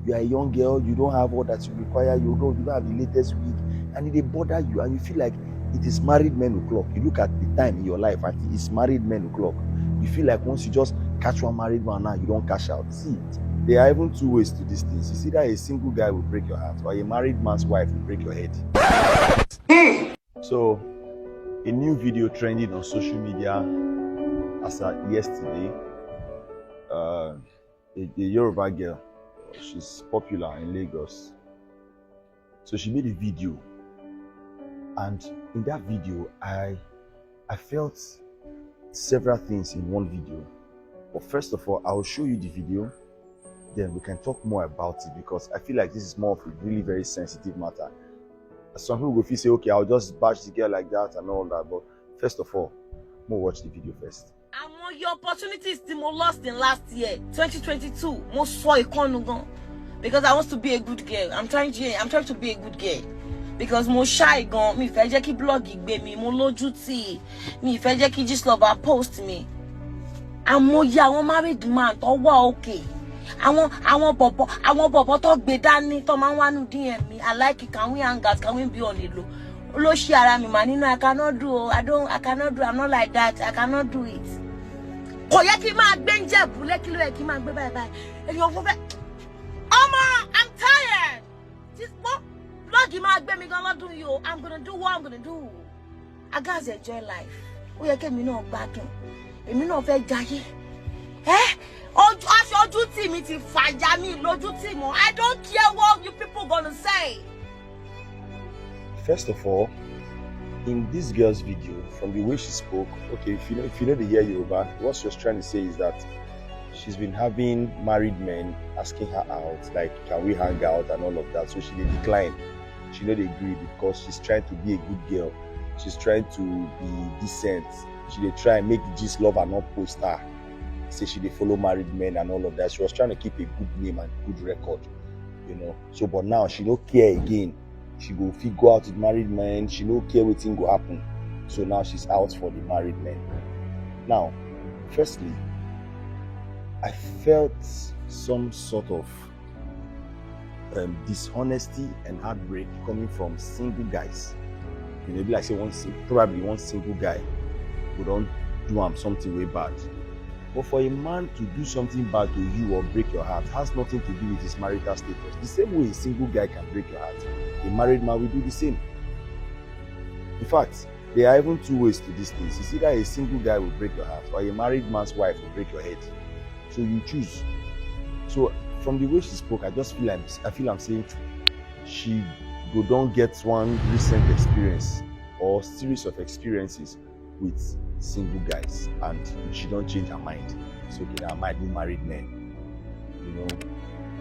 You are a young girl, you don't have all that you require, you don't have the latest wig, and it bother you, and you feel like it is married men o'clock. You look at the time in your life and it's married men o'clock. You feel like once you just catch one married man now, you don't cash out. See, there are even two ways to these things. It's either a single guy will break your heart, or a married man's wife will break your head. So, a new video trending on social media as of yesterday. A Yoruba girl, she's popular in Lagos. So she made a video, and in that video, I felt several things in one video. But first of all, I'll show you the video, then we can talk more about it, because I feel like this is more of a really very sensitive matter. Some people will feel say, okay, I'll just bash the girl like that and all that, but first of all, we'll watch the video first. And your opportunities the more lost in last year, 2022, most for a because I want to be a good girl. I'm trying to be a good girl. Because mo shy gan, mi fẹ́ jẹ́ kí blog gbé mi, mo lójú tì, mi fẹ́ jẹ́ kí Gistlover post mi. Àmọ́ ya àwọn married man tó wà okay. Àwọn bọ̀bọ̀ tó gbé dání tó máa ń wá nu DM mi. I like it, can we hang out, can we be on the low? Lo ṣe ara mi ma nínú I cannot do, I'm not like that, I cannot do it. Kò yẹ kí máa gbé Ìjẹ̀bú Lẹ́kí ló yẹ kí máa gbé bye. Èyàn fún fẹ́. Ọmọ, I'm tired. This blog máa gbé mi gan lọ́dún yìí o. I'm gonna do what I'm gonna do. I gotta enjoy life. Ó yẹ kí èmi náà gbádùn. Èmi náà fẹ́ jayé. Ojú tì mi ti fàjà mi lójú tì mọ́. I don't care what you people gonna say. First of all, in this girl's video, from the way she spoke, okay, if you know the year Yoruba, what she was trying to say is that she's been having married men asking her out, like, can we hang out and all of that. So she did decline. She did agree because she's trying to be a good girl. She's trying to be decent. She did try and make Gistlover not post her. Say she did follow married men and all of that. She was trying to keep a good name and good record, you know. So, but now she don't care again. She go go out with married men. She no care what thing go happen. So now she's out for the married men. Now, firstly, I felt some sort of dishonesty and heartbreak coming from single guys. You know, be like say probably one single guy who don't do something way bad. But for a man to do something bad to you or break your heart has nothing to do with his marital status. The same way a single guy can break your heart, a married man will do the same. In fact, there are even two ways to these things. It's either a single guy will break your heart or a married man's wife will break your head. So you choose. So from the way she spoke, I feel I'm saying she don't get one recent experience or series of experiences with single guys, and she don't change her mind. It's okay, I might be married men. You know,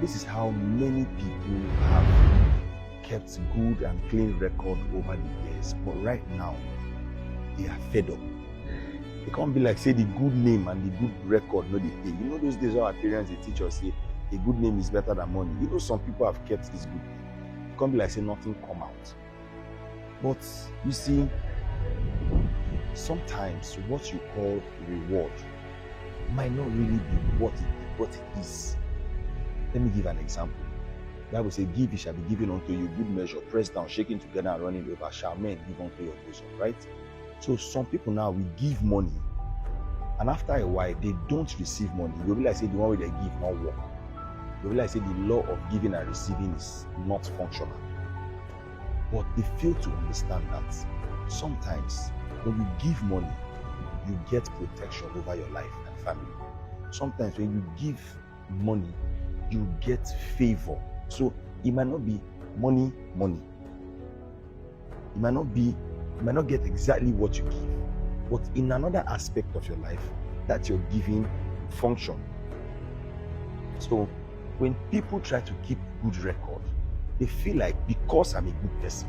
this is how many people have kept good and clean record over the years, but right now they are fed up. It can't be like say the good name and the good record no they pay. You know those days our parents they teach us say a good name is better than money. You know some people have kept this good name. It can't be like say nothing come out. But you see, sometimes what you call reward might not really be what it is. Let me give an example. The Bible says, give, it shall be given unto you, good measure, pressed down, shaking together and running over, shall men give unto your bosom, right? So some people now will give money, and after a while they don't receive money. You'll be like say the one way they give not work. You'll be like say the law of giving and receiving is not functional. But they fail to understand that sometimes when you give money, you get protection over your life and family. Sometimes when you give money, you get favor. So it might not be money. It might not get exactly what you give, but in another aspect of your life that you're giving function. So when people try to keep good record, they feel like because I'm a good person,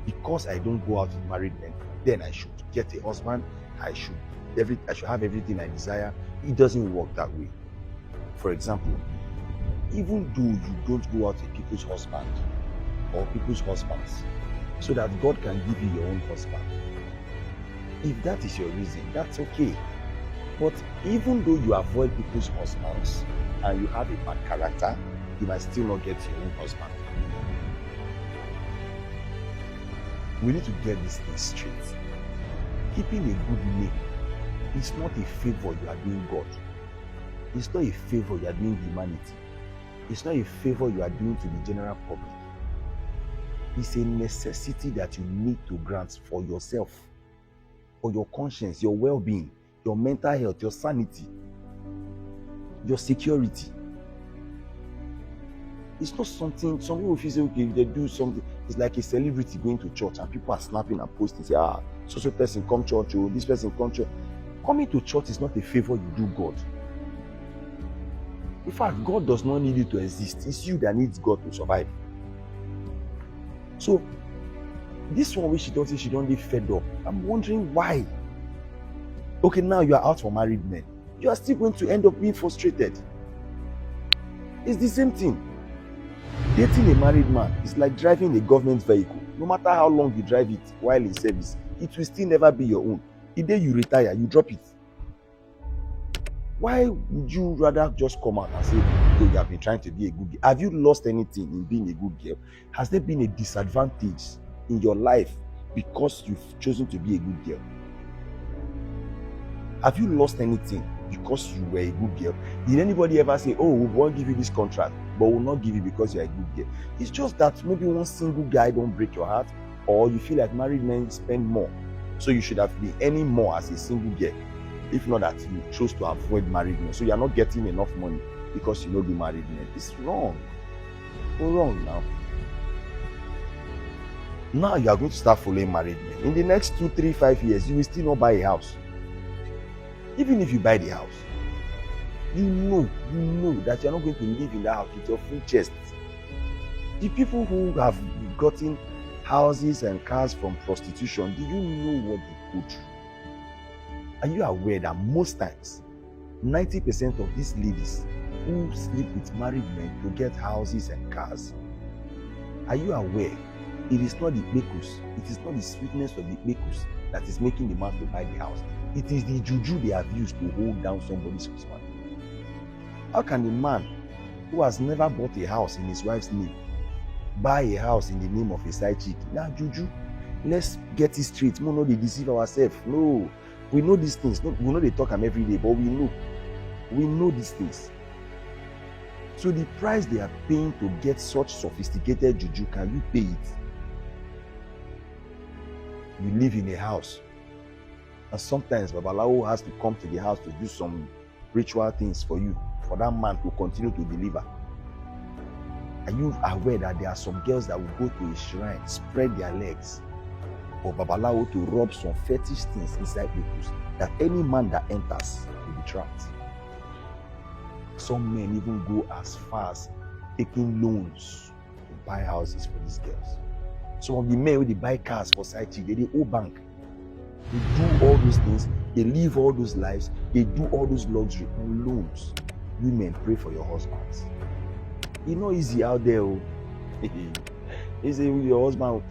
because I don't go out with married men, then I should get a husband, I should have everything I desire. It doesn't work that way. For example, even though you don't go out with people's husband or people's husbands, so that God can give you your own husband, if that is your reason, that's okay. But even though you avoid people's husbands and you have a bad character, you might still not get your own husband. We need to get this thing straight. Keeping a good name is not a favor you are doing God. It's not a favor you are doing humanity. It's not a favor you are doing to the general public. It's a necessity that you need to grant for yourself, for your conscience, your well-being, your mental health, your sanity, your security. It's not something, some people feel say, okay, if they do something, it's like a celebrity going to church and people are snapping and posting, say, so person come church, or this person come church. Coming to church is not a favor you do God. In fact, God does not need you to exist. It's you that needs God to survive. So, this one which she don't be fed up. I'm wondering why. Okay, now you are out for married men. You are still going to end up being frustrated. It's the same thing. Dating a married man is like driving a government vehicle. No matter how long you drive it while in service, it will still never be your own. The day you retire, you drop it. Why would you rather just come out and say, oh, you have been trying to be a good girl? Have you lost anything in being a good girl? Has there been a disadvantage in your life because you've chosen to be a good girl? Have you lost anything because you were a good girl? Did anybody ever say, oh, we won't give you this contract, but we'll not give you because you're a good girl? It's just that maybe one single guy don't break your heart, or you feel like married men spend more, so you should have been earning more as a single girl. If not that you chose to avoid married men, so you're not getting enough money because you know the married men. It's wrong. Go wrong now. Now you are going to start following married men. In the next 2, 3, 5 years, you will still not buy a house. Even if you buy the house, you know that you're not going to live in that house with your full chest. The people who have gotten houses and cars from prostitution, do you know what they go through? Are you aware that most times, 90% of these ladies who sleep with married men to get houses and cars, are you aware it is not the bekus, it is not the sweetness of the bekus that is making the man to buy the house? It is the juju they have used to hold down somebody's husband. How can a man who has never bought a house in his wife's name buy a house in the name of a side chick? Now, juju, let's get it straight. We know they deceive ourselves. No, we know these things. No, we know they talk them every day, but we know these things. So the price they are paying to get such sophisticated juju, can you pay it? You live in a house, and sometimes Babalawo has to come to the house to do some ritual things for you, for that man to continue to deliver. Are you aware that there are some girls that will go to a shrine, spread their legs for Babalawo to rub some fetish things inside people's, that any man that enters will be trapped? Some men even go as far as taking loans to buy houses for these girls. Some of the men when they buy cars for side chick, they owe bank. They do all those things, they live all those lives, they do all those luxury on loans. Women, pray for your husbands. It's not easy out there. It's your husband.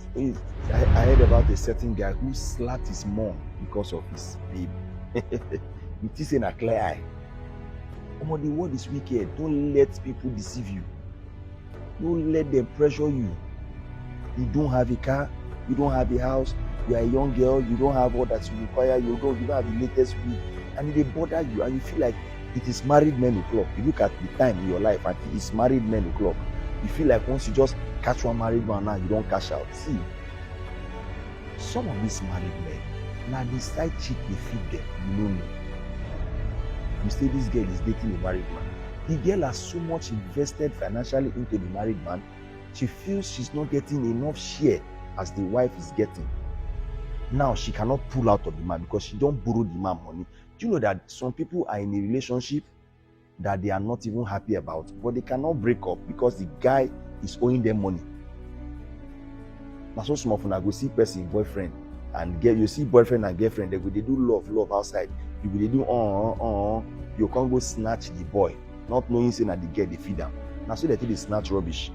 I heard about a certain guy who slapped his mom because of his babe. It is in a clear eye. Oh, the world is wicked. Don't let people deceive you. Don't let them pressure you. You don't have a car, you don't have a house, you are a young girl, you don't have all that you require, you don't have the latest wig, and they bother you, and you feel like it is married men o'clock. You look at the time in your life and it is married men o'clock. You feel like once you just catch one married man now, you don't cash out. See, some of these married men, now the side chick they feed them, you don't know. You say this girl is dating a married man. The girl has so much invested financially into the married man, she feels she's not getting enough share as the wife is getting. Now she cannot pull out of the man because she don't borrow the man money. Do you know that some people are in a relationship that they are not even happy about, but they cannot break up because the guy is owing them money? That's so some of them go see person boyfriend and get, you see boyfriend and girlfriend, they do love outside. You go they do you can't go snatch the boy, not knowing saying that the girl they feed them. Now so they think they snatch rubbish.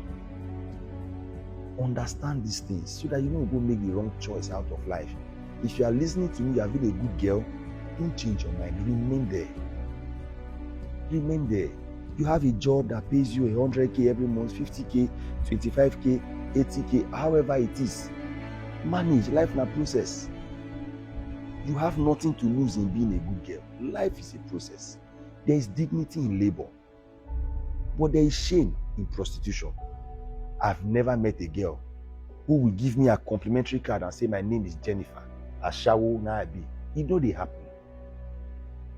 Understand these things so that you don't go make the wrong choice out of life. If you are listening to me, you have been a good girl, don't change your mind. Remain there. Remain there. You have a job that pays you 100K every month, 50K, 25K, 80K, however it is. Manage. Life na process. You have nothing to lose in being a good girl. Life is a process. There is dignity in labor, but there is shame in prostitution. I've never met a girl who will give me a complimentary card and say my name is Jennifer. Ashawo na abi. It no dey happen.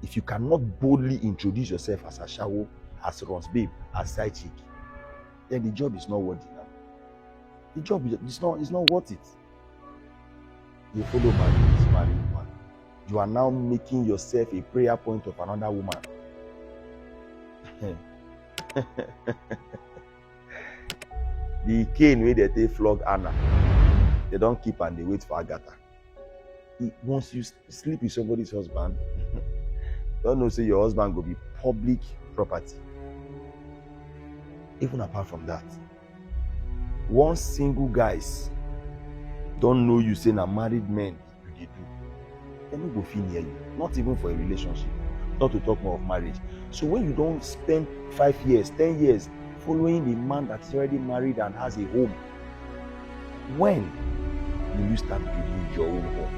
If you cannot boldly introduce yourself as Ashawo, as Ron's babe, as side chick, then the job is not worthy now. The job is not worth it. You follow married woman. You are now making yourself a prayer point of another woman. The cane where they flog Anna, they don't keep and they wait for Agatha. Once you sleep with somebody's husband, don't know say your husband will be public property. Even apart from that, once single guys don't know you say na married men you dey do, they no go fit near you. Not even for a relationship, not to talk more of marriage. So when you don't spend 5 years, 10 years following the man that is already married and has a home, when will you start building your own home?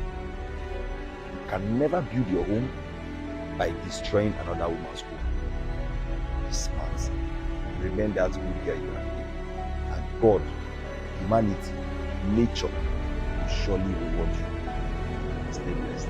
You can never build your home by destroying another woman's home. Be smart. Remain that good girl you are. And God, humanity, nature will surely reward you. Stay blessed.